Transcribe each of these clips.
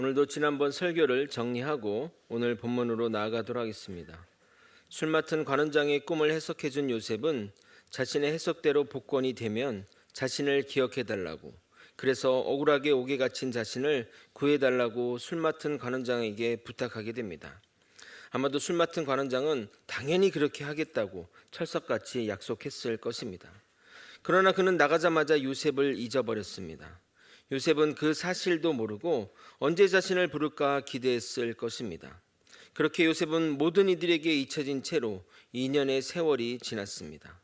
오늘도 지난번 설교를 정리하고 오늘 본문으로 나아가도록 하겠습니다. 술 맡은 관원장의 꿈을 해석해준 요셉은 자신의 해석대로 복권이 되면 자신을 기억해달라고, 그래서 억울하게 옥에 갇힌 자신을 구해달라고 술 맡은 관원장에게 부탁하게 됩니다. 아마도 술 맡은 관원장은 당연히 그렇게 하겠다고 철석같이 약속했을 것입니다. 그러나 그는 나가자마자 요셉을 잊어버렸습니다. 요셉은 그 사실도 모르고 언제 자신을 부를까 기대했을 것입니다. 그렇게 요셉은 모든 이들에게 잊혀진 채로 2년의 세월이 지났습니다.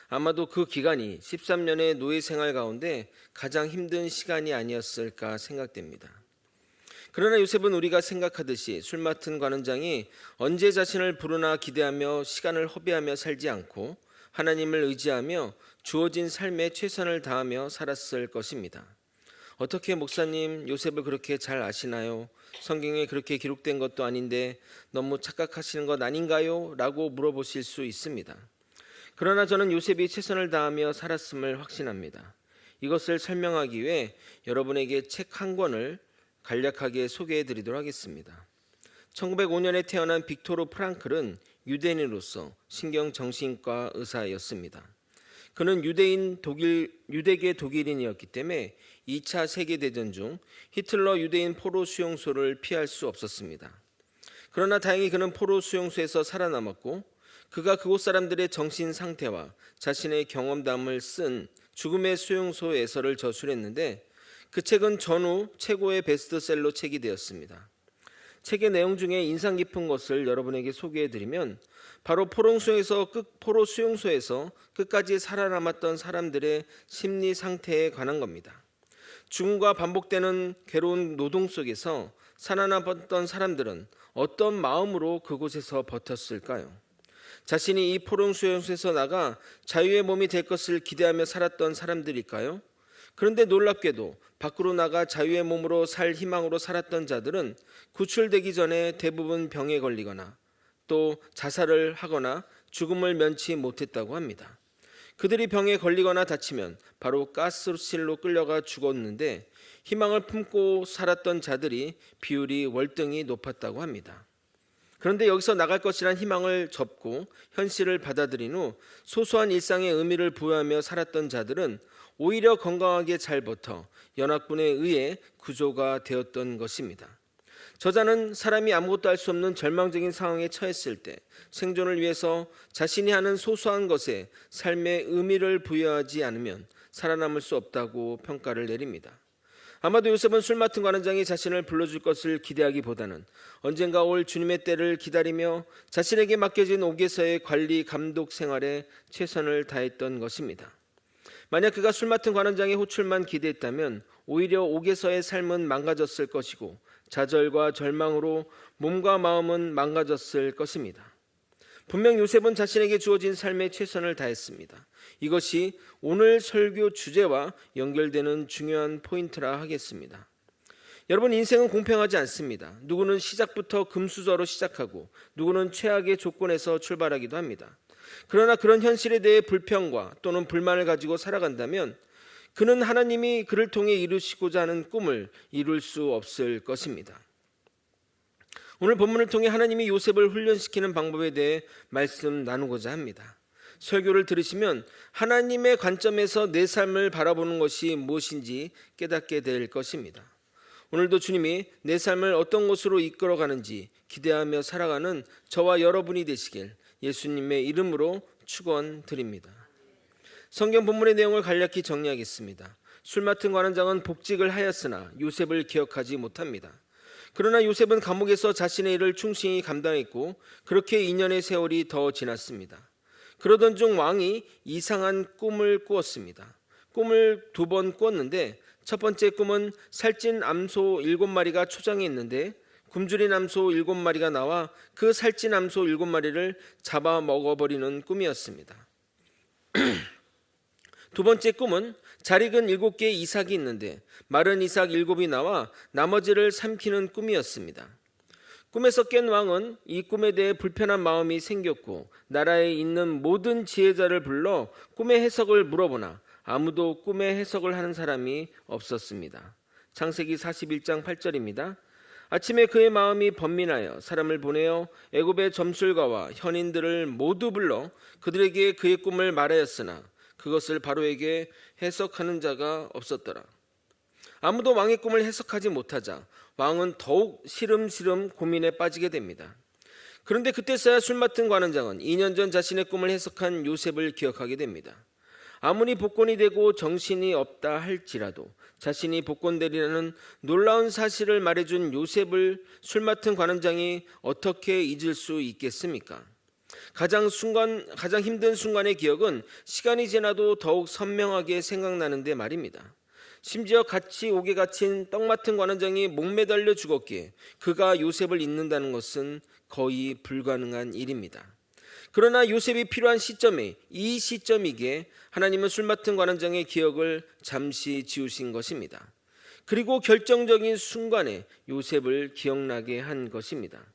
아마도 그 기간이 13년의 노예 생활 가운데 가장 힘든 시간이 아니었을까 생각됩니다. 그러나 요셉은 우리가 생각하듯이 술 맡은 관원장이 언제 자신을 부르나 기대하며 시간을 허비하며 살지 않고 하나님을 의지하며 주어진 삶에 최선을 다하며 살았을 것입니다. 어떻게 목사님 요셉을 그렇게 잘 아시나요? 성경에 그렇게 기록된 것도 아닌데 너무 착각하시는 것 아닌가요? 라고 물어보실 수 있습니다. 그러나 저는 요셉이 최선을 다하며 살았음을 확신합니다. 이것을 설명하기 위해 여러분에게 책 한 권을 간략하게 소개해 드리도록 하겠습니다. 1905년에 태어난 빅토르 프랑클은 유대인으로서 신경정신과 의사였습니다. 그는 유대계 독일인이었기 때문에 2차 세계대전 중 히틀러 유대인 포로 수용소를 피할 수 없었습니다. 그러나 다행히 그는 포로 수용소에서 살아남았고 그가 그곳 사람들의 정신 상태와 자신의 경험담을 쓴 죽음의 수용소에서를 저술했는데 그 책은 전후 최고의 베스트셀러 책이 되었습니다. 책의 내용 중에 인상 깊은 것을 여러분에게 소개해드리면 바로 포로 수용소에서 끝까지 살아남았던 사람들의 심리 상태에 관한 겁니다. 죽음과 반복되는 괴로운 노동 속에서 살아남았던 사람들은 어떤 마음으로 그곳에서 버텼을까요? 자신이 이 포로 수용소에서 나가 자유의 몸이 될 것을 기대하며 살았던 사람들일까요? 그런데 놀랍게도 밖으로 나가 자유의 몸으로 살 희망으로 살았던 자들은 구출되기 전에 대부분 병에 걸리거나 또 자살을 하거나 죽음을 면치 못했다고 합니다. 그들이 병에 걸리거나 다치면 바로 가스실로 끌려가 죽었는데 희망을 품고 살았던 자들이 비율이 월등히 높았다고 합니다. 그런데 여기서 나갈 것이란 희망을 접고 현실을 받아들인 후 소소한 일상의 의미를 부여하며 살았던 자들은 오히려 건강하게 잘 버텨 연합군에 의해 구조가 되었던 것입니다. 저자는 사람이 아무것도 할 수 없는 절망적인 상황에 처했을 때 생존을 위해서 자신이 하는 소소한 것에 삶의 의미를 부여하지 않으면 살아남을 수 없다고 평가를 내립니다. 아마도 요셉은 술 맡은 관원장이 자신을 불러줄 것을 기대하기보다는 언젠가 올 주님의 때를 기다리며 자신에게 맡겨진 옥에서의 관리 감독 생활에 최선을 다했던 것입니다. 만약 그가 술 맡은 관원장의 호출만 기대했다면 오히려 옥에서의 삶은 망가졌을 것이고 좌절과 절망으로 몸과 마음은 망가졌을 것입니다. 분명 요셉은 자신에게 주어진 삶에 최선을 다했습니다. 이것이 오늘 설교 주제와 연결되는 중요한 포인트라 하겠습니다. 여러분, 인생은 공평하지 않습니다. 누구는 시작부터 금수저로 시작하고 누구는 최악의 조건에서 출발하기도 합니다. 그러나 그런 현실에 대해 불평과 또는 불만을 가지고 살아간다면 그는 하나님이 그를 통해 이루시고자 하는 꿈을 이룰 수 없을 것입니다. 오늘 본문을 통해 하나님이 요셉을 훈련시키는 방법에 대해 말씀 나누고자 합니다. 설교를 들으시면 하나님의 관점에서 내 삶을 바라보는 것이 무엇인지 깨닫게 될 것입니다. 오늘도 주님이 내 삶을 어떤 곳으로 이끌어가는지 기대하며 살아가는 저와 여러분이 되시길 예수님의 이름으로 축원드립니다. 성경 본문의 내용을 간략히 정리하겠습니다. 술 맡은 관원장은 복직을 하였으나 요셉을 기억하지 못합니다. 그러나 요셉은 감옥에서 자신의 일을 충실히 감당했고 그렇게 2년의 세월이 더 지났습니다. 그러던 중 왕이 이상한 꿈을 꾸었습니다. 꿈을 2번 꾸었는데 첫 번째 꿈은 살찐 암소 7마리가 초장에 있는데 굶주린 암소 7마리가 나와 그 살찐 암소 7마리를 잡아 먹어버리는 꿈이었습니다. 두 번째 꿈은 잘 익은 7개의 이삭이 있는데 마른 이삭 7이 나와 나머지를 삼키는 꿈이었습니다. 꿈에서 깬 왕은 이 꿈에 대해 불편한 마음이 생겼고 나라에 있는 모든 지혜자를 불러 꿈의 해석을 물어보나 아무도 꿈의 해석을 하는 사람이 없었습니다. 창세기 41장 8절입니다. 아침에 그의 마음이 번민하여 사람을 보내어 애굽의 점술가와 현인들을 모두 불러 그들에게 그의 꿈을 말하였으나 그것을 바로에게 해석하는 자가 없었더라. 아무도 왕의 꿈을 해석하지 못하자 왕은 더욱 시름시름 고민에 빠지게 됩니다. 그런데 그때서야 술 맡은 관원장은 2년 전 자신의 꿈을 해석한 요셉을 기억하게 됩니다. 아무리 복권이 되고 정신이 없다 할지라도 자신이 복권되리라는 놀라운 사실을 말해준 요셉을 술 맡은 관원장이 어떻게 잊을 수 있겠습니까? 가장 힘든 순간의 기억은 시간이 지나도 더욱 선명하게 생각나는데 말입니다. 심지어 같이 옥에 갇힌 떡 맡은 관원장이 목매달려 죽었기에 그가 요셉을 잊는다는 것은 거의 불가능한 일입니다. 그러나 요셉이 필요한 시점에 이 시점이기에 하나님은 술 맡은 관원장의 기억을 잠시 지우신 것입니다. 그리고 결정적인 순간에 요셉을 기억나게 한 것입니다.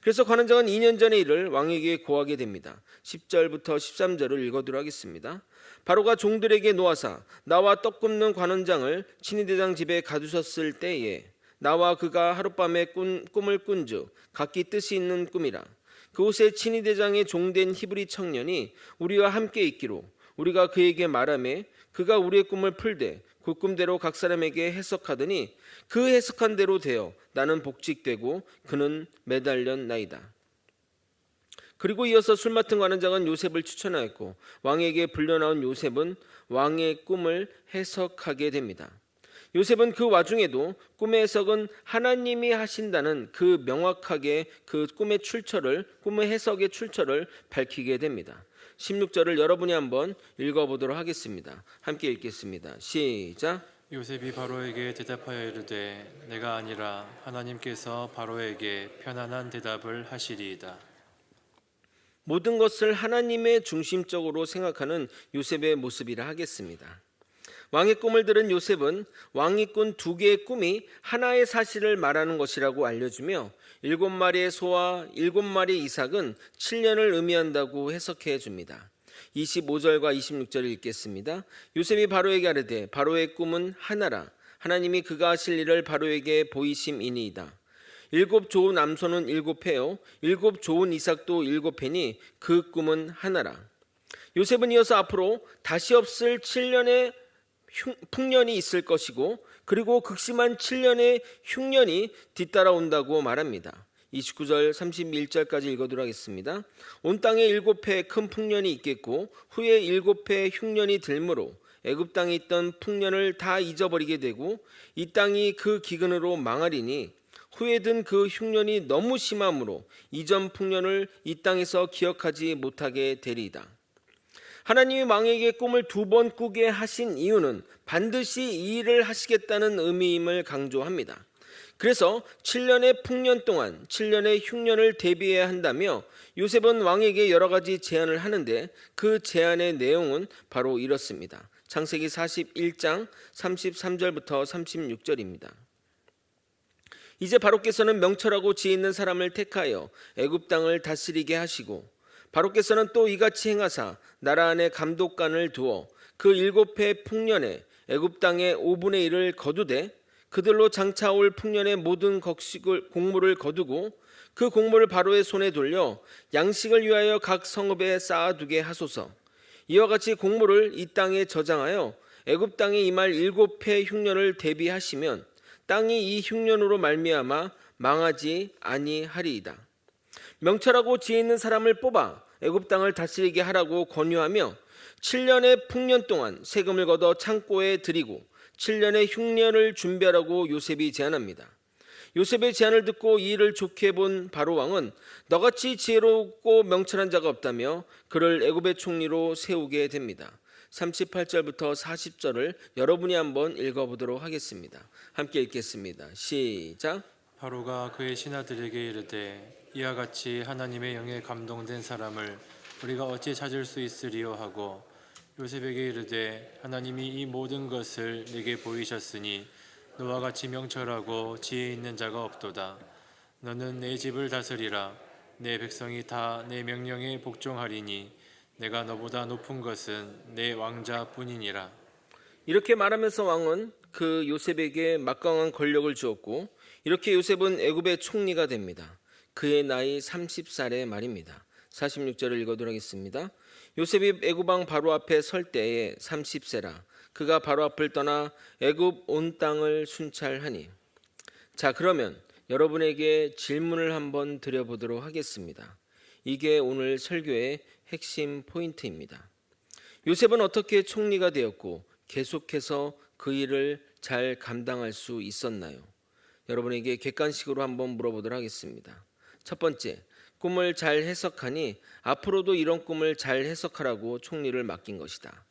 그래서 관원장은 2년 전의 일을 왕에게 고하게 됩니다. 10절부터 13절을 읽어드리도록 하겠습니다. 바로가 종들에게 놓아사 나와 떡 굽는 관원장을 친위대장 집에 가두셨을 때에 나와 그가 하룻밤에 꿈을 꾼즉 각기 뜻이 있는 꿈이라. 그곳에 친위대장의 종된 히브리 청년이 우리와 함께 있기로 우리가 그에게 말하매 그가 우리의 꿈을 풀되 그 꿈대로 각 사람에게 해석하더니 그 해석한 대로 되어 나는 복직되고 그는 매달렸나이다. 그리고 이어서 술 맡은 관원장은 요셉을 추천하였고 왕에게 불려나온 요셉은 왕의 꿈을 해석하게 됩니다. 요셉은 그 와중에도 꿈의 해석은 하나님이 하신다는 그 명확하게 그 꿈의 해석의 출처를 밝히게 됩니다. 16절을 여러분이 한번 읽어보도록 하겠습니다. 함께 읽겠습니다. 시작. 요셉이 바로에게 대답하여 이르되 내가 아니라 하나님께서 바로에게 편안한 대답을 하시리이다. 모든 것을 하나님의 중심적으로 생각하는 요셉의 모습이라 하겠습니다. 왕의 꿈을 들은 요셉은 왕이 꾼 2개의 꿈이 하나의 사실을 말하는 것이라고 알려주며 7마리의 소와 7마리의 이삭은 7년을 의미한다고 해석해 줍니다. 25절과 26절을 읽겠습니다. 요셉이 바로에게 아뢰되 바로의 꿈은 하나라. 하나님이 그가 하실 일을 바로에게 보이심이니이다. 7 좋은 암소는 7회요 7 좋은 이삭도 7회니 그 꿈은 하나라. 요셉은 이어서 앞으로 다시 없을 7년의 풍년이 있을 것이고 그리고 극심한 7년의 흉년이 뒤따라온다고 말합니다. 29절 31절까지 읽어드리도록 하겠습니다. 온 땅에 7회 큰 풍년이 있겠고 후에 7회 흉년이 들므로 애굽 땅에 있던 풍년을 다 잊어버리게 되고 이 땅이 그 기근으로 망하리니 후에 든 그 흉년이 너무 심함으로 이전 풍년을 이 땅에서 기억하지 못하게 되리이다. 하나님이 왕에게 꿈을 2번 꾸게 하신 이유는 반드시 이 일을 하시겠다는 의미임을 강조합니다. 그래서 7년의 풍년 동안 7년의 흉년을 대비해야 한다며 요셉은 왕에게 여러 가지 제안을 하는데 그 제안의 내용은 바로 이렇습니다. 창세기 41장 33절부터 36절입니다. 이제 바로께서는 명철하고 지혜 있는 사람을 택하여 애굽 땅을 다스리게 하시고 바로께서는 또 이같이 행하사 나라 안에 감독관을 두어 그 7회 풍년에 애굽 땅의 5분의 1을 거두되 그들로 장차올 풍년의 모든 곡물을 거두고 그 곡물을 바로의 손에 돌려 양식을 위하여 각 성읍에 쌓아두게 하소서. 이와 같이 곡물을 이 땅에 저장하여 애굽 땅에 임할 7회 흉년을 대비하시면 땅이 이 흉년으로 말미암아 망하지 아니하리이다. 명철하고 지혜 있는 사람을 뽑아 애굽 땅을 다스리게 하라고 권유하며 7년의 풍년 동안 세금을 걷어 창고에 들이고 7년의 흉년을 준비하라고 요셉이 제안합니다. 요셉의 제안을 듣고 이 일을 좋게 본 바로 왕은 너같이 지혜롭고 명철한 자가 없다며 그를 애굽의 총리로 세우게 됩니다. 38절부터 40절을 여러분이 한번 읽어보도록 하겠습니다. 함께 읽겠습니다. 시작. 바로가 그의 신하들에게 이르되 이와 같이 하나님의 영에 감동된 사람을 우리가 어찌 찾을 수 있으리요 하고 요셉에게 이르되 하나님이 이 모든 것을 내게 보이셨으니 너와 같이 명철하고 지혜 있는 자가 없도다. 너는 내 집을 다스리라. 내 백성이 다 내 명령에 복종하리니 내가 너보다 높은 것은 내 왕자뿐이니라. 이렇게 말하면서 왕은 그 요셉에게 막강한 권력을 주었고 이렇게 요셉은 애굽의 총리가 됩니다. 그의 나이 30살의 말입니다. 46절을 읽어드리도록 하겠습니다. 요셉이 애굽 왕 바로 앞에 설 때에 30세라. 그가 바로 앞을 떠나 애굽 온 땅을 순찰하니. 자, 그러면 여러분에게 질문을 한번 드려보도록 하겠습니다. 이게 오늘 설교의 핵심 포인트입니다. 요셉은 어떻게 총리가 되었고 계속해서 그 일을 잘 감당할 수 있었나요? 여러분에게 객관식으로 한번 물어보도록 하겠습니다. 첫 번째, 꿈을 잘 해석하니 앞으로도 이런 꿈을 잘 해석하라고 총리를 맡긴 것이다.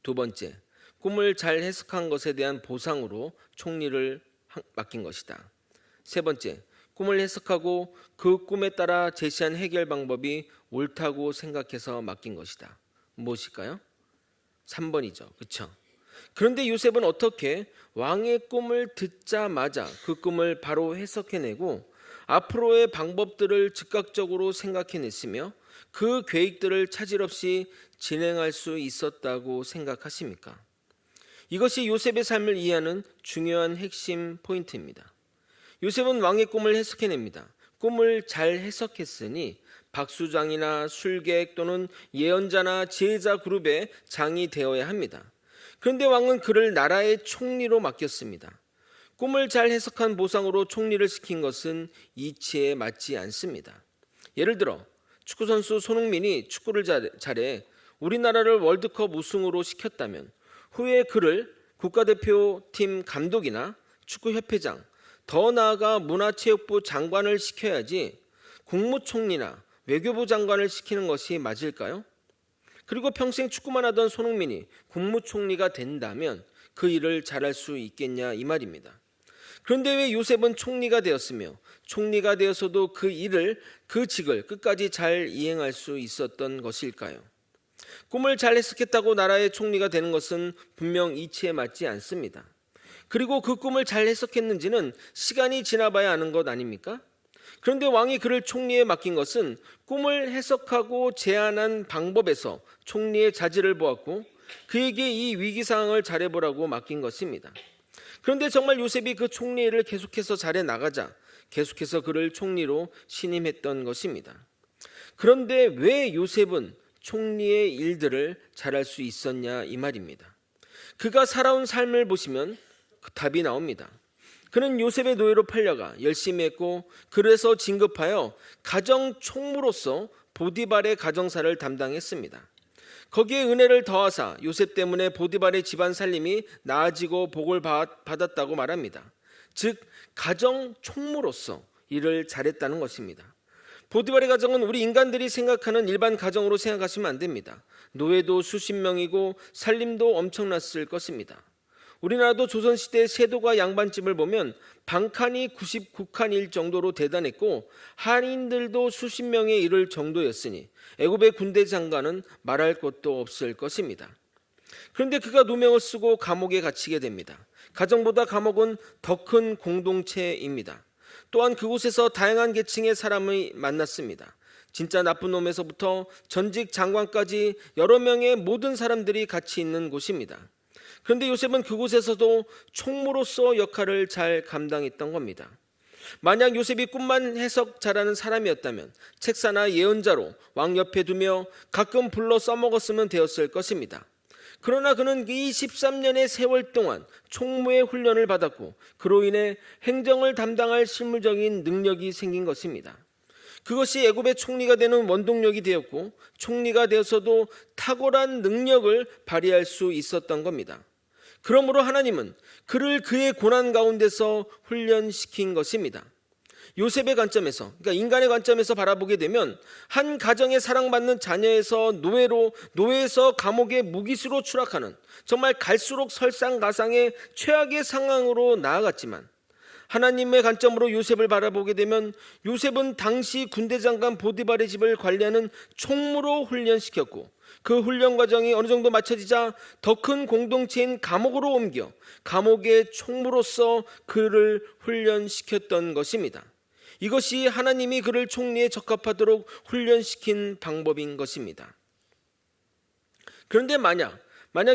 두 번째, 꿈을 잘 해석한 것에 대한 보상으로 총리를 맡긴 것이다. 세 번째, 꿈을 해석하고 그 꿈에 따라 제시한 해결 방법이 옳다고 생각해서 맡긴 것이다. 무엇일까요? 3번이죠. 그렇죠? 그런데 요셉은 어떻게 왕의 꿈을 듣자마자 그 꿈을 바로 해석해내고 앞으로의 방법들을 즉각적으로 생각해냈으며 그 계획들을 차질 없이 진행할 수 있었다고 생각하십니까? 이것이 요셉의 삶을 이해하는 중요한 핵심 포인트입니다. 요셉은 왕의 꿈을 해석해냅니다. 꿈을 잘 해석했으니 박수장이나 술객 또는 예언자나 지혜자 그룹의 장이 되어야 합니다. 그런데 왕은 그를 나라의 총리로 맡겼습니다. 꿈을 잘 해석한 보상으로 총리를 시킨 것은 이치에 맞지 않습니다. 예를 들어 축구선수 손흥민이 축구를 잘해 우리나라를 월드컵 우승으로 시켰다면 후에 그를 국가대표팀 감독이나 축구협회장, 더 나아가 문화체육부 장관을 시켜야지 국무총리나 외교부 장관을 시키는 것이 맞을까요? 그리고 평생 축구만 하던 손흥민이 국무총리가 된다면 그 일을 잘할 수 있겠냐 이 말입니다. 그런데 왜 요셉은 총리가 되었으며 총리가 되어서도 그 직을 끝까지 잘 이행할 수 있었던 것일까요? 꿈을 잘 해석했다고 나라의 총리가 되는 것은 분명 이치에 맞지 않습니다. 그리고 그 꿈을 잘 해석했는지는 시간이 지나봐야 아는 것 아닙니까? 그런데 왕이 그를 총리에 맡긴 것은 꿈을 해석하고 제안한 방법에서 총리의 자질을 보았고 그에게 이 위기 상황을 잘해보라고 맡긴 것입니다. 그런데 정말 요셉이 그 총리 일을 계속해서 잘해 나가자 계속해서 그를 총리로 신임했던 것입니다. 그런데 왜 요셉은 총리의 일들을 잘할 수 있었냐 이 말입니다. 그가 살아온 삶을 보시면 그 답이 나옵니다. 그는 요셉의 노예로 팔려가 열심히 했고 그래서 진급하여 가정 총무로서 보디발의 가정사를 담당했습니다. 거기에 은혜를 더하사 요셉 때문에 보디발의 집안 살림이 나아지고 복을 받았다고 말합니다. 즉 가정 총무로서 일을 잘했다는 것입니다. 보디발의 가정은 우리 인간들이 생각하는 일반 가정으로 생각하시면 안 됩니다. 노예도 수십 명이고 살림도 엄청났을 것입니다. 우리나라도 조선시대 세도가 양반집을 보면 방칸이 99칸일 정도로 대단했고 한인들도 수십 명에 이를 정도였으니 애굽의 군대 장관은 말할 것도 없을 것입니다. 그런데 그가 누명을 쓰고 감옥에 갇히게 됩니다. 가정보다 감옥은 더 큰 공동체입니다. 또한 그곳에서 다양한 계층의 사람을 만났습니다. 진짜 나쁜 놈에서부터 전직 장관까지 여러 명의 모든 사람들이 같이 있는 곳입니다. 그런데 요셉은 그곳에서도 총무로서 역할을 잘 감당했던 겁니다. 만약 요셉이 꿈만 해석 잘하는 사람이었다면 책사나 예언자로 왕 옆에 두며 가끔 불러 써먹었으면 되었을 것입니다. 그러나 그는 이 13년의 세월 동안 총무의 훈련을 받았고 그로 인해 행정을 담당할 실무적인 능력이 생긴 것입니다. 그것이 애굽의 총리가 되는 원동력이 되었고 총리가 되어서도 탁월한 능력을 발휘할 수 있었던 겁니다. 그러므로 하나님은 그를 그의 고난 가운데서 훈련시킨 것입니다. 요셉의 관점에서, 그러니까 인간의 관점에서 바라보게 되면 한 가정에 사랑받는 자녀에서 노예에서 감옥의 무기수로 추락하는 정말 갈수록 설상가상의 최악의 상황으로 나아갔지만 하나님의 관점으로 요셉을 바라보게 되면 요셉은 당시 군대 장관 보디발의 집을 관리하는 총무로 훈련시켰고 그 훈련 과정이 어느 정도 마쳐지자 더 큰 공동체인 감옥으로 옮겨 감옥의 총무로서 그를 훈련시켰던 것입니다. 이것이 하나님이 그를 총리에 적합하도록 훈련시킨 방법인 것입니다. 그런데 만약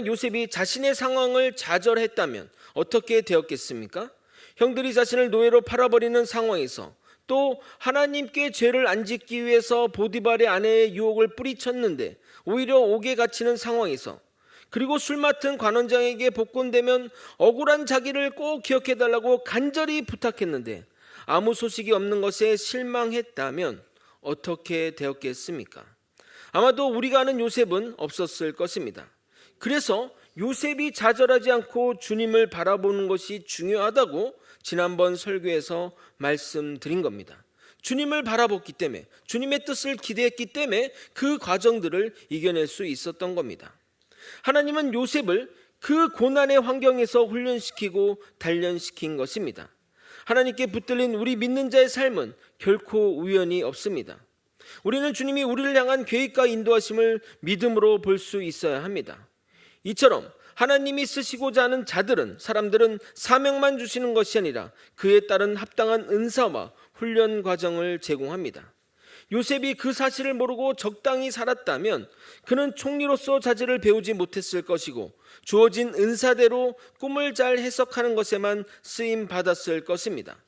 요셉이 자신의 상황을 좌절했다면 어떻게 되었겠습니까? 형들이 자신을 노예로 팔아버리는 상황에서, 또 하나님께 죄를 안 짓기 위해서 보디발의 아내의 유혹을 뿌리쳤는데 오히려 옥에 갇히는 상황에서, 그리고 술 맡은 관원장에게 복권되면 억울한 자기를 꼭 기억해달라고 간절히 부탁했는데 아무 소식이 없는 것에 실망했다면 어떻게 되었겠습니까? 아마도 우리가 아는 요셉은 없었을 것입니다. 그래서 요셉이 좌절하지 않고 주님을 바라보는 것이 중요하다고 지난번 설교에서 말씀드린 겁니다. 주님을 바라봤기 때문에, 주님의 뜻을 기대했기 때문에 그 과정들을 이겨낼 수 있었던 겁니다. 하나님은 요셉을 그 고난의 환경에서 훈련시키고 단련시킨 것입니다. 하나님께 붙들린 우리 믿는 자의 삶은 결코 우연이 없습니다. 우리는 주님이 우리를 향한 계획과 인도하심을 믿음으로 볼 수 있어야 합니다. 이처럼 하나님이 쓰시고자 하는 사람들은 사명만 주시는 것이 아니라 그에 따른 합당한 은사와 훈련 과정을 제공합니다. 요셉이 그 사실을 모르고 적당히 살았다면 그는 총리로서 자질을 배우지 못했을 것이고 주어진 은사대로 꿈을 잘 해석하는 것에만 쓰임 받았을 것입니다.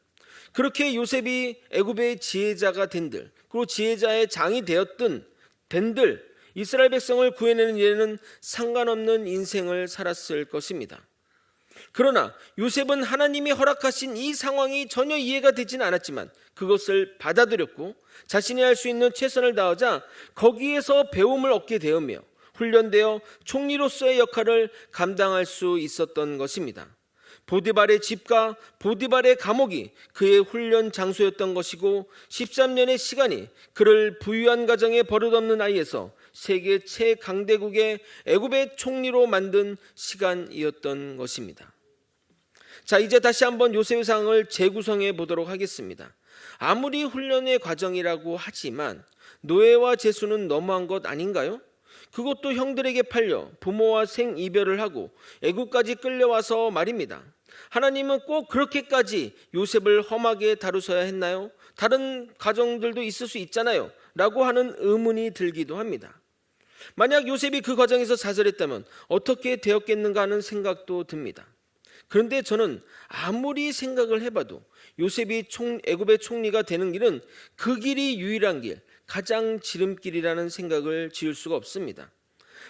그렇게 요셉이 애굽의 지혜자가 된들, 그리고 지혜자의 장이 된들, 이스라엘 백성을 구해내는 일에는 상관없는 인생을 살았을 것입니다. 그러나 요셉은 하나님이 허락하신 이 상황이 전혀 이해가 되지는 않았지만 그것을 받아들였고 자신이 할 수 있는 최선을 다하자 거기에서 배움을 얻게 되었며 훈련되어 총리로서의 역할을 감당할 수 있었던 것입니다. 보디발의 집과 보디발의 감옥이 그의 훈련 장소였던 것이고 13년의 시간이 그를 부유한 가정에 버릇없는 아이에서 세계 최강대국의 애굽의 총리로 만든 시간이었던 것입니다. 자, 이제 다시 한번 요셉의 상황을 재구성해 보도록 하겠습니다. 아무리 훈련의 과정이라고 하지만 노예와 제수는 너무한 것 아닌가요? 그것도 형들에게 팔려 부모와 생이별을 하고 애굽까지 끌려와서 말입니다. 하나님은 꼭 그렇게까지 요셉을 험하게 다루셔야 했나요? 다른 가정들도 있을 수 있잖아요 라고 하는 의문이 들기도 합니다. 만약 요셉이 그 과정에서 좌절했다면 어떻게 되었겠는가 하는 생각도 듭니다. 그런데 저는 아무리 생각을 해봐도 요셉이 애굽의 총리가 되는 길은 그 길이 유일한 길, 가장 지름길이라는 생각을 지을 수가 없습니다.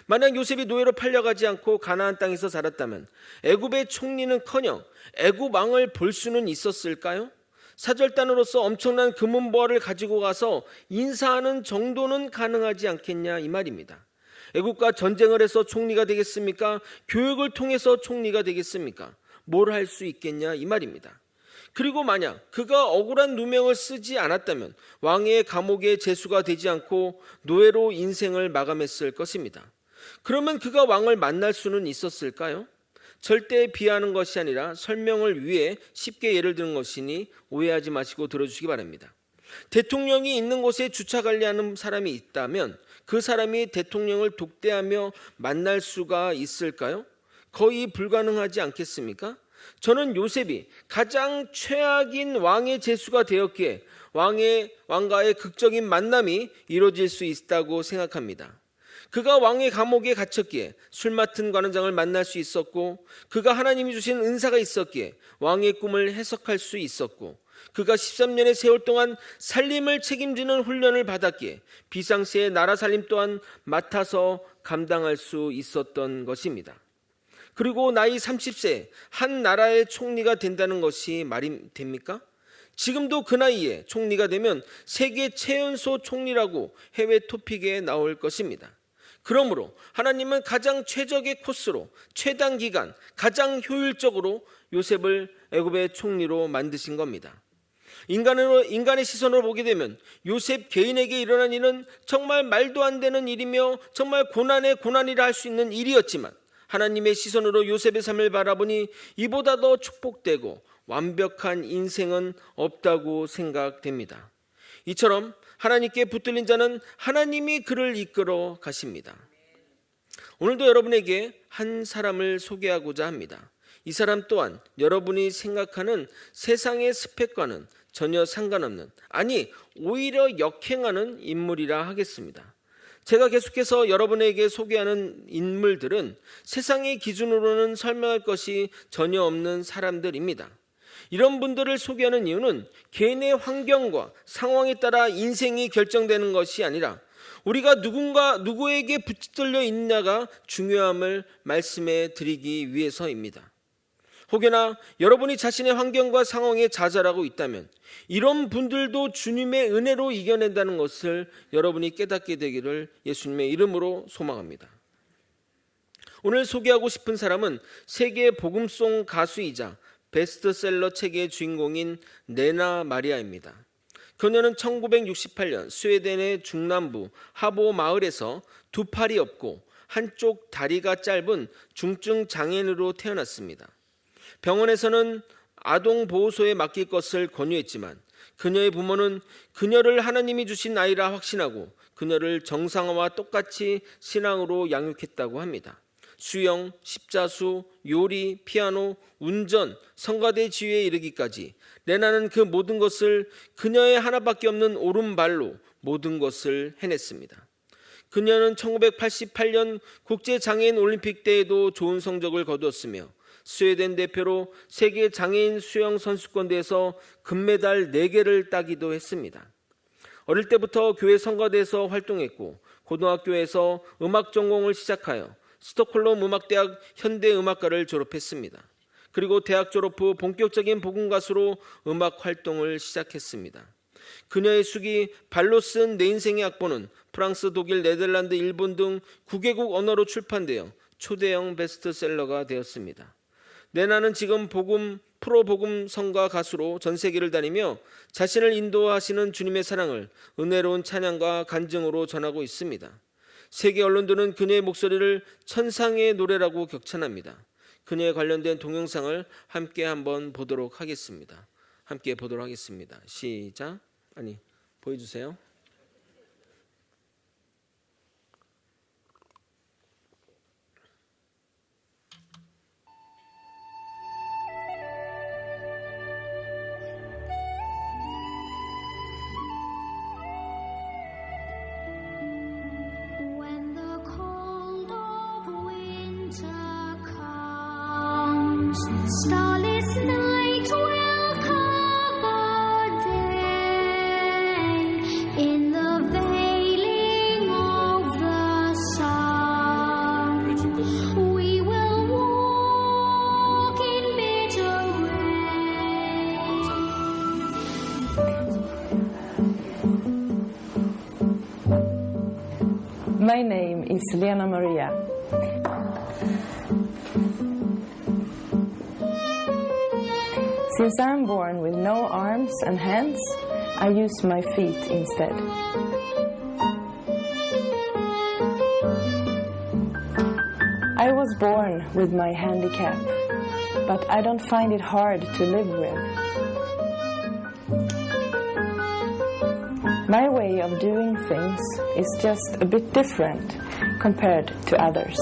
만약 요셉이 노예로 팔려가지 않고 가나안 땅에서 살았다면 애굽의 총리는커녕 애굽 왕을 볼 수는 있었을까요? 사절단으로서 엄청난 금은보화를 가지고 가서 인사하는 정도는 가능하지 않겠냐 이 말입니다. 애굽과 전쟁을 해서 총리가 되겠습니까? 교육을 통해서 총리가 되겠습니까? 뭘 할 수 있겠냐 이 말입니다. 그리고 만약 그가 억울한 누명을 쓰지 않았다면 왕의 감옥에 제수가 되지 않고 노예로 인생을 마감했을 것입니다. 그러면 그가 왕을 만날 수는 있었을까요? 절대 비하하는 것이 아니라 설명을 위해 쉽게 예를 드는 것이니 오해하지 마시고 들어주시기 바랍니다. 대통령이 있는 곳에 주차 관리하는 사람이 있다면 그 사람이 대통령을 독대하며 만날 수가 있을까요? 거의 불가능하지 않겠습니까? 저는 요셉이 가장 최악인 왕의 제수가 되었기에 왕과의 극적인 만남이 이루어질 수 있다고 생각합니다. 그가 왕의 감옥에 갇혔기에 술 맡은 관원장을 만날 수 있었고, 그가 하나님이 주신 은사가 있었기에 왕의 꿈을 해석할 수 있었고, 그가 13년의 세월 동안 살림을 책임지는 훈련을 받았기에 비상시의 나라 살림 또한 맡아서 감당할 수 있었던 것입니다. 그리고 나이 30세 한 나라의 총리가 된다는 것이 말이 됩니까? 지금도 그 나이에 총리가 되면 세계 최연소 총리라고 해외 토픽에 나올 것입니다. 그러므로 하나님은 가장 최적의 코스로 최단 기간 가장 효율적으로 요셉을 애굽의 총리로 만드신 겁니다. 인간의 시선으로 보게 되면 요셉 개인에게 일어난 일은 정말 말도 안 되는 일이며 정말 고난의 고난이라 할 수 있는 일이었지만, 하나님의 시선으로 요셉의 삶을 바라보니 이보다 더 축복되고 완벽한 인생은 없다고 생각됩니다. 이처럼 하나님께 붙들린 자는 하나님이 그를 이끌어 가십니다. 오늘도 여러분에게 한 사람을 소개하고자 합니다. 이 사람 또한 여러분이 생각하는 세상의 스펙과는 전혀 상관없는, 아니 오히려 역행하는 인물이라 하겠습니다. 제가 계속해서 여러분에게 소개하는 인물들은 세상의 기준으로는 설명할 것이 전혀 없는 사람들입니다. 이런 분들을 소개하는 이유는 개인의 환경과 상황에 따라 인생이 결정되는 것이 아니라 우리가 누구에게 붙들려 있느냐가 중요함을 말씀해 드리기 위해서입니다. 혹여나 여러분이 자신의 환경과 상황에 좌절하고 있다면 이런 분들도 주님의 은혜로 이겨낸다는 것을 여러분이 깨닫게 되기를 예수님의 이름으로 소망합니다. 오늘 소개하고 싶은 사람은 세계 복음송 가수이자 베스트셀러 책의 주인공인 네나 마리아입니다. 그녀는 1968년 스웨덴의 중남부 하보 마을에서 두 팔이 없고 한쪽 다리가 짧은 중증 장애인으로 태어났습니다. 병원에서는 아동보호소에 맡길 것을 권유했지만 그녀의 부모는 그녀를 하나님이 주신 아이라 확신하고 그녀를 정상화와 똑같이 신앙으로 양육했다고 합니다. 수영, 십자수, 요리, 피아노, 운전, 성가대 지휘에 이르기까지 레나는 그 모든 것을 그녀의 하나밖에 없는 오른발로 모든 것을 해냈습니다. 그녀는 1988년 국제장애인 올림픽 때에도 좋은 성적을 거두었으며 스웨덴 대표로 세계 장애인 수영 선수권대회에서 금메달 4개를 따기도 했습니다. 어릴 때부터 교회 성가대에서 활동했고 고등학교에서 음악 전공을 시작하여 스톡홀름 음악대학 현대음악과를 졸업했습니다. 그리고 대학 졸업 후 본격적인 복음 가수로 음악 활동을 시작했습니다. 그녀의 수기 발로 쓴 내 인생의 악보는 프랑스, 독일, 네덜란드, 일본 등 9개국 언어로 출판되어 초대형 베스트셀러가 되었습니다. 네나는 지금 프로복음 성가 가수로 전 세계를 다니며 자신을 인도하시는 주님의 사랑을 은혜로운 찬양과 간증으로 전하고 있습니다. 세계 언론들은 그녀의 목소리를 천상의 노래라고 격찬합니다. 그녀에 관련된 동영상을 함께 한번 보도록 하겠습니다. 시작. 보여주세요. When the cold of winter comes, starless night will cover day. In the veiling of the sun, we will walk in bitter rain. My name is Lena Maria. Since I'm born with no arms and hands, I use my feet instead. I was born with my handicap, but I don't find it hard to live with. My way of doing things is just a bit different compared to others.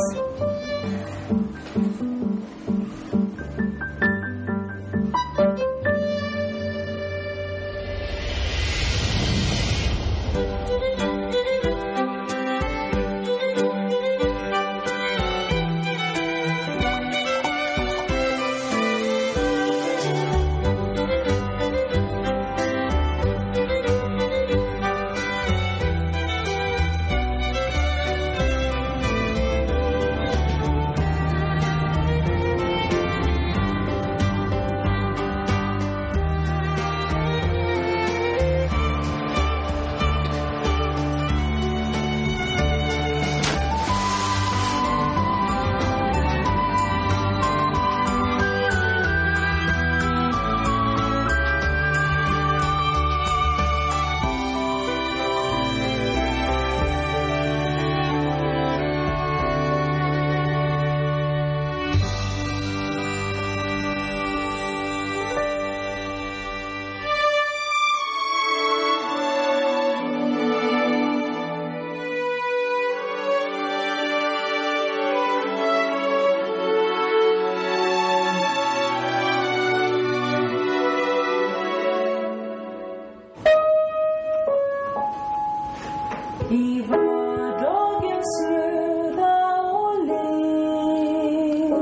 I vardagens röda och len,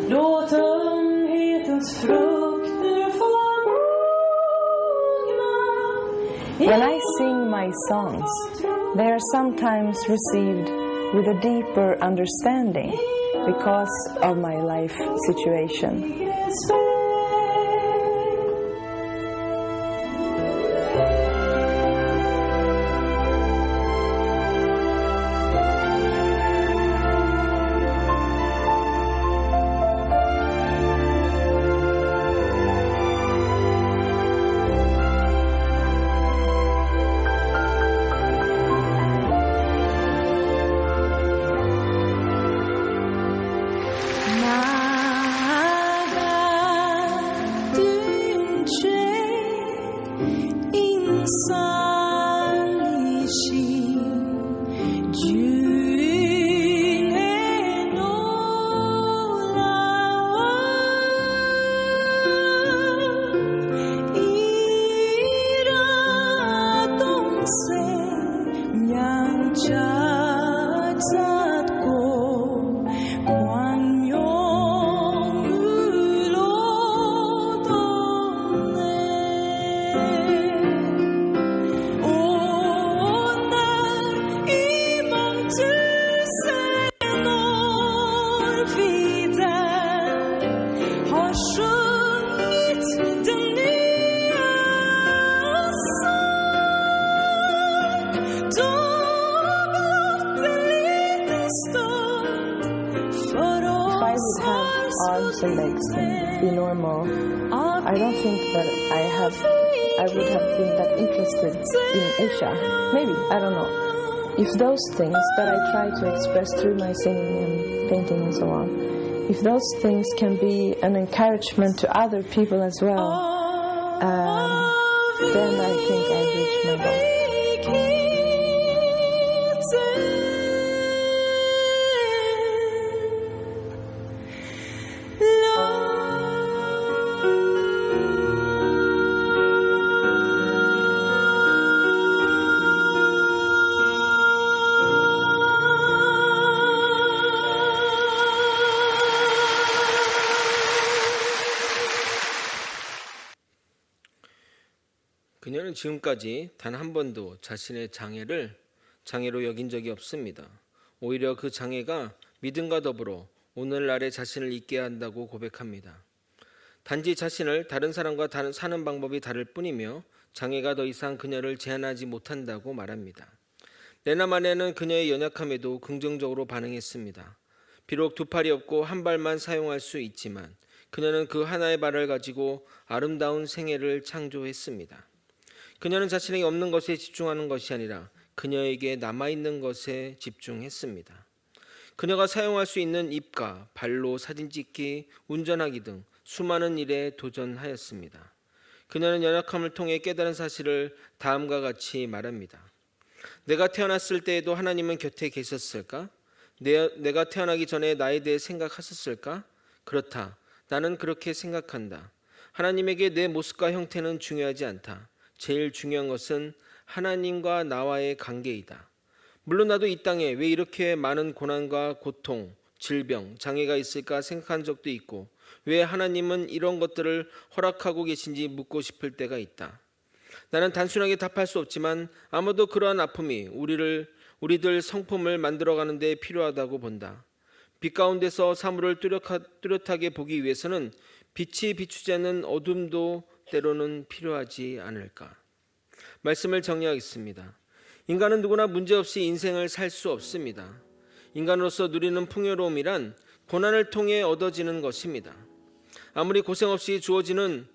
låt ömhetens frukter When I sing my songs, they are sometimes received with a deeper understanding because of my life situation. Arms and legs and be normal, I don't think that I would have been that interested in Asia. Maybe, I don't know. If those things that I try to express through my singing and painting and so on, if those things can be an encouragement to other people as well, then I think I've reached my goal. 그녀는 지금까지 단 한 번도 자신의 장애를 장애로 여긴 적이 없습니다. 오히려 그 장애가 믿음과 더불어 오늘날의 자신을 있게 한다고 고백합니다. 단지 자신을 다른 사람과 사는 방법이 다를 뿐이며 장애가 더 이상 그녀를 제한하지 못한다고 말합니다. 내나마네는 그녀의 연약함에도 긍정적으로 반응했습니다. 비록 두 팔이 없고 한 발만 사용할 수 있지만 그녀는 그 하나의 발을 가지고 아름다운 생애를 창조했습니다. 그녀는 자신에게 없는 것에 집중하는 것이 아니라 그녀에게 남아있는 것에 집중했습니다. 그녀가 사용할 수 있는 입과 발로 사진 찍기, 운전하기 등 수많은 일에 도전하였습니다. 그녀는 연약함을 통해 깨달은 사실을 다음과 같이 말합니다. 내가 태어났을 때에도 하나님은 곁에 계셨을까? 내가 태어나기 전에 나에 대해 생각하셨을까? 그렇다. 나는 그렇게 생각한다. 하나님에게 내 모습과 형태는 중요하지 않다. 제일 중요한 것은 하나님과 나와의 관계이다. 물론 나도 이 땅에 왜 이렇게 많은 고난과 고통, 질병, 장애가 있을까 생각한 적도 있고 왜 하나님은 이런 것들을 허락하고 계신지 묻고 싶을 때가 있다. 나는 단순하게 답할 수 없지만 아마도 그러한 아픔이 우리들 성품을 만들어가는 데 필요하다고 본다. 빛 가운데서 사물을 뚜렷하게 보기 위해서는 빛이 비추지 않는 어둠도 때로는 필요하지 않을까. 말씀을 정리하겠습니다. 인간은 누구나 문제없이 인생을 살 수 없습니다. 인간으로서 누리는 풍요로움이란 고난을 통해 얻어지는 것입니다. 아무런 고생 없이 주어지는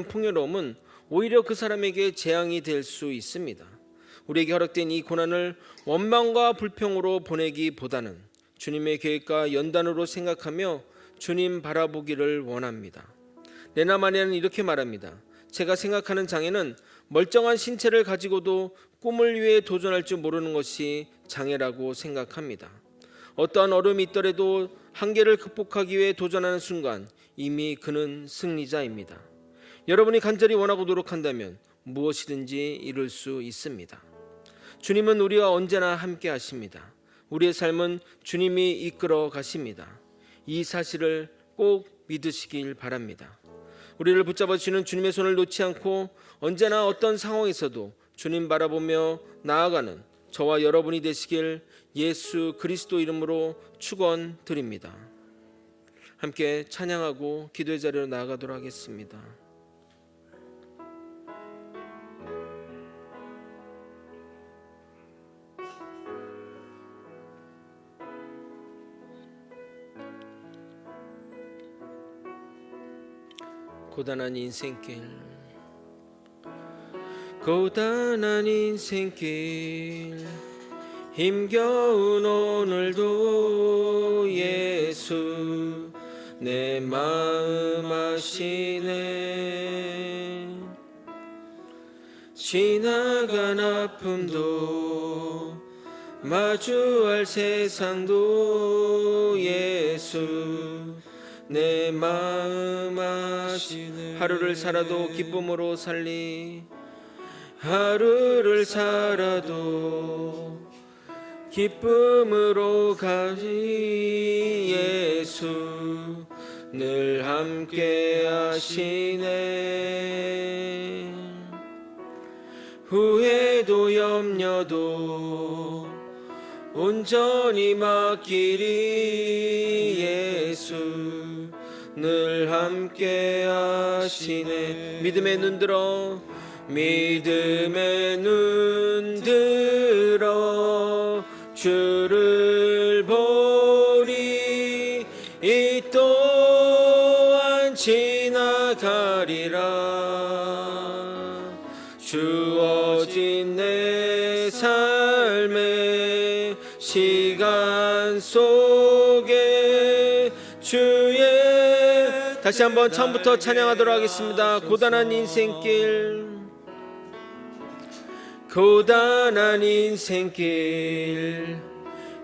풍요로움은 오히려 그 사람에게 재앙이 될 수 있습니다. 우리에게 허락된 이 고난을 원망과 불평으로 보내기보다는 주님의 계획과 연단으로 생각하며 주님 바라보기를 원합니다. 레나마네는 이렇게 말합니다. 제가 생각하는 장애는 멀쩡한 신체를 가지고도 꿈을 위해 도전할 줄 모르는 것이 장애라고 생각합니다. 어떠한 어려움이 있더라도 한계를 극복하기 위해 도전하는 순간 이미 그는 승리자입니다. 여러분이 간절히 원하고 노력한다면 무엇이든지 이룰 수 있습니다. 주님은 우리와 언제나 함께 하십니다. 우리의 삶은 주님이 이끌어 가십니다. 이 사실을 꼭 믿으시길 바랍니다. 우리를 붙잡아 주시는 주님의 손을 놓지 않고 언제나 어떤 상황에서도 주님 바라보며 나아가는 저와 여러분이 되시길 예수 그리스도 이름으로 축원드립니다. 함께 찬양하고 기도의 자리로 나아가도록 하겠습니다. 고단한 인생길, 고단한 인생길, 힘겨운 오늘도 예수 내 마음 아시네. 지나간 아픔도 마주할 세상도 예수 내 마음 아시네. 하루를 살아도 기쁨으로 살리, 하루를 살아도 기쁨으로 가리. 예수 늘 함께 하시네. 후회도 염려도 온전히 맡기리. 예수 늘 함께 하시네. 믿음의 눈 들어, 믿음의 눈 들어 주를 보리. 이 또한 지나가리라. 주어진 내 삶의 시간 속에 주의, 다시 한번 처음부터 찬양하도록 하겠습니다. 고단한 인생길, 고단한 인생길,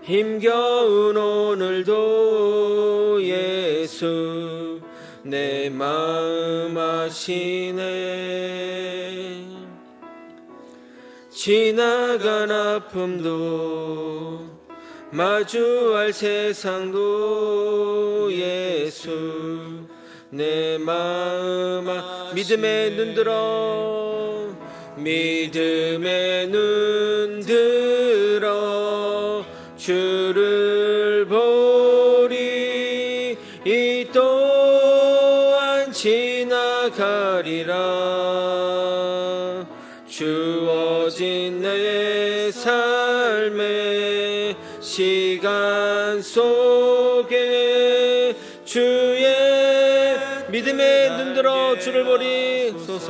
힘겨운 오늘도 예수 내 마음 아시네. 지나간 아픔도 마주할 세상도 예수 내 마음 믿음의 눈 들어, 믿음의 눈 들어 주를 보리. 이 또한 지나가리라. 주어진 내 삶의 시간 속에 주의 믿음의 눈 들어 주를 보리소서.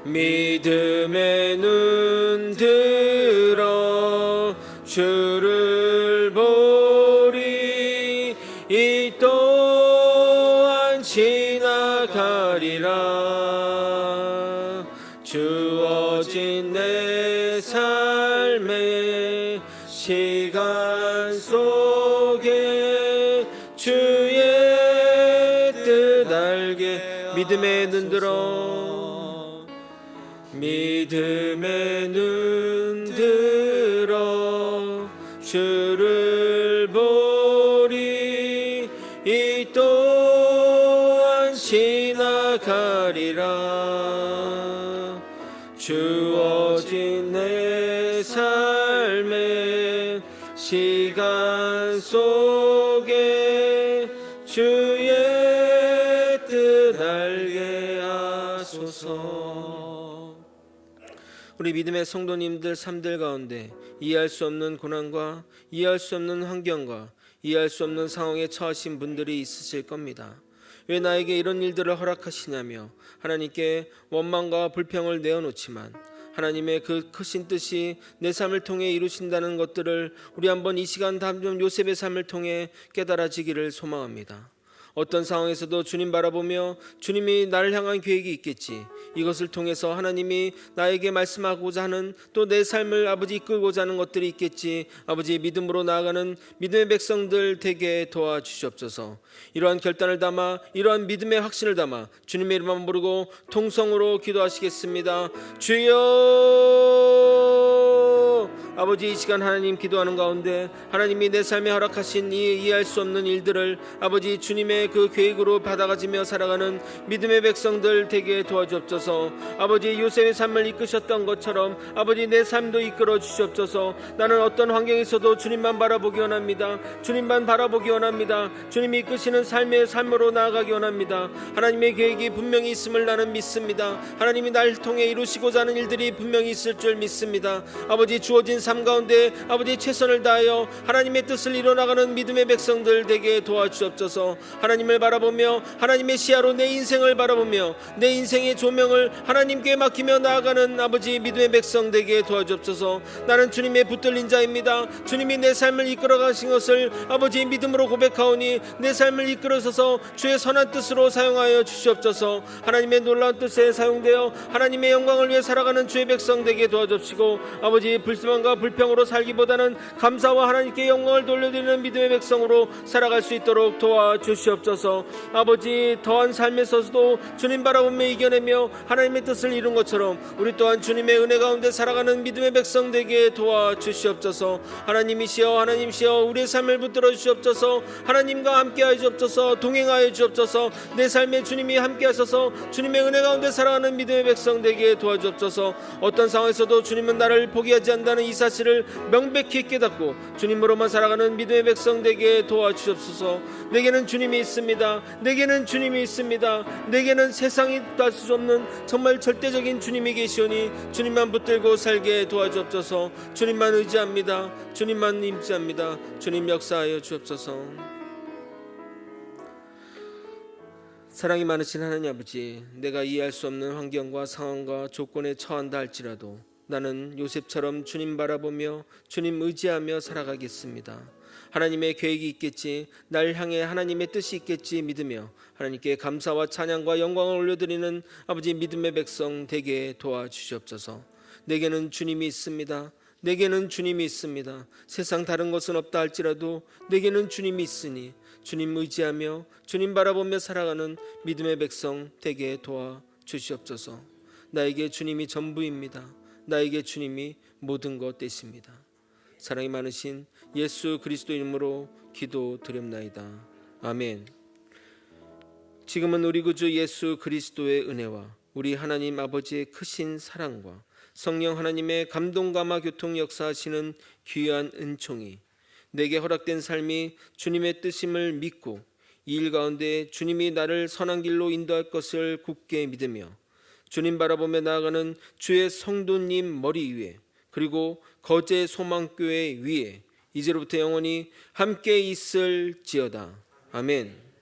믿음의 눈 들어 주를 보리. 이 또한 지나가리라. 주어진 내 삶의 시간 속에 주의 뜻 알게. 믿음의 눈 들어, 믿음의 눈 들어 주를 보리. 이 또한 지나가리라. 주어진 내 삶의 시간 속에 주의 뜻 알게 하소서. 우리 믿음의 성도님들 삶들 가운데 이해할 수 없는 고난과 이해할 수 없는 환경과 이해할 수 없는 상황에 처하신 분들이 있으실 겁니다. 왜 나에게 이런 일들을 허락하시냐며 하나님께 원망과 불평을 내어놓지만 하나님의 그 크신 뜻이 내 삶을 통해 이루신다는 것들을 우리 한번 이 시간 담임 요셉의 삶을 통해 깨달아지기를 소망합니다. 어떤 상황에서도 주님 바라보며 주님이 나를 향한 계획이 있겠지, 이것을 통해서 하나님이 나에게 말씀하고자 하는 또 내 삶을 아버지 이끌고자 하는 것들이 있겠지, 아버지 믿음으로 나아가는 믿음의 백성들 되게 도와주시옵소서. 이러한 결단을 담아 이러한 믿음의 확신을 담아 주님의 이름만 부르고 통성으로 기도하시겠습니다. 주여 아버지 이 시간 하나님 기도하는 가운데 하나님이 내 삶에 허락하신 이 이해할 수 없는 일들을 아버지 주님의 그 계획으로 받아가지며 살아가는 믿음의 백성들 되게 도와주옵소서. 아버지 요셉의 삶을 이끄셨던 것처럼 아버지 내 삶도 이끌어 주시옵소서. 나는 어떤 환경에서도 주님만 바라보기 원합니다. 주님만 바라보기 원합니다. 주님이 이끄시는 삶의 삶으로 나아가기 원합니다. 하나님의 계획이 분명히 있음을 나는 믿습니다. 하나님이 날 통해 이루시고자 하는 일들이 분명히 있을 줄 믿습니다. 아버지 주어진 삶 가운데 아버지 최선을 다하여 하나님의 뜻을 이뤄나가는 믿음의 백성들 되게 도와주옵소서. 하나님을 바라보며 하나님의 시야로 내 인생을 바라보며 내 인생의 조명을 하나님께 맡기며 나아가는 아버지 믿음의 백성 되게 도와주옵소서. 나는 주님의 붙들린 자입니다. 주님이 내 삶을 이끌어 가신 것을 아버지 믿음으로 고백하오니 내 삶을 이끌어서서 주의 선한 뜻으로 사용하여 주시옵소서. 하나님의 놀라운 뜻에 사용되어 하나님의 영광을 위해 살아가는 주의 백성 되게 도와주시고 아버지 불만과 불평으로 살기보다는 감사와 하나님께 영광을 돌려드리는 믿음의 백성으로 살아갈 수 있도록 도와주시옵소서. 아버지 더한 삶에서도 주님 바라보며 이겨내며 하나님의 뜻을 이룬 것처럼 우리 또한 주님의 은혜 가운데 살아가는 믿음의 백성 되게 도와주시옵소서. 하나님이시여 하나님이시여 우리의 삶을 붙들어 주시옵소서. 하나님과 함께하여 주옵소서. 동행하여 주옵소서. 내 삶에 주님이 함께하셔서 주님의 은혜 가운데 살아가는 믿음의 백성 되게 도와주옵소서. 어떤 상황에서도 주님은 나를 포기하지 않는다는 이 사실을 명백히 깨닫고 주님으로만 살아가는 믿음의 백성 되게 도와주옵소서. 내게는 주님이 있습니다. 내게는 주님이 있습니다. 내게는 세상이 닿을 수 없는 정말 절대적인 주님이 계시오니 주님만 붙들고 살게 도와주옵소서. 주님만 의지합니다. 주님만 임재합니다. 주님 역사하여 주옵소서. 사랑이 많으신 하나님 아버지, 내가 이해할 수 없는 환경과 상황과 조건에 처한다 할지라도 나는 요셉처럼 주님 바라보며 주님 의지하며 살아가겠습니다. 하나님의 계획이 있겠지, 날 향해 하나님의 뜻이 있겠지 믿으며 하나님께 감사와 찬양과 영광을 올려드리는 아버지 믿음의 백성 되게 도와주시옵소서. 내게는 주님이 있습니다. 내게는 주님이 있습니다. 세상 다른 것은 없다 할지라도 내게는 주님이 있으니 주님 의지하며 주님 바라보며 살아가는 믿음의 백성 되게 도와주시옵소서. 나에게 주님이 전부입니다. 나에게 주님이 모든 것 되십니다. 사랑이 많으신 예수 그리스도 이름으로 기도드립나이다. 아멘. 지금은 우리 구주 예수 그리스도의 은혜와 우리 하나님 아버지의 크신 사랑과 성령 하나님의 감동감화 교통 역사하시는 귀한 은총이 내게 허락된 삶이 주님의 뜻임을 믿고 이 일 가운데 주님이 나를 선한 길로 인도할 것을 굳게 믿으며 주님 바라보며 나아가는 주의 성도님 머리 위에 그리고 거제 소망교회 위에 이제로부터 영원히 함께 있을지어다. 아멘.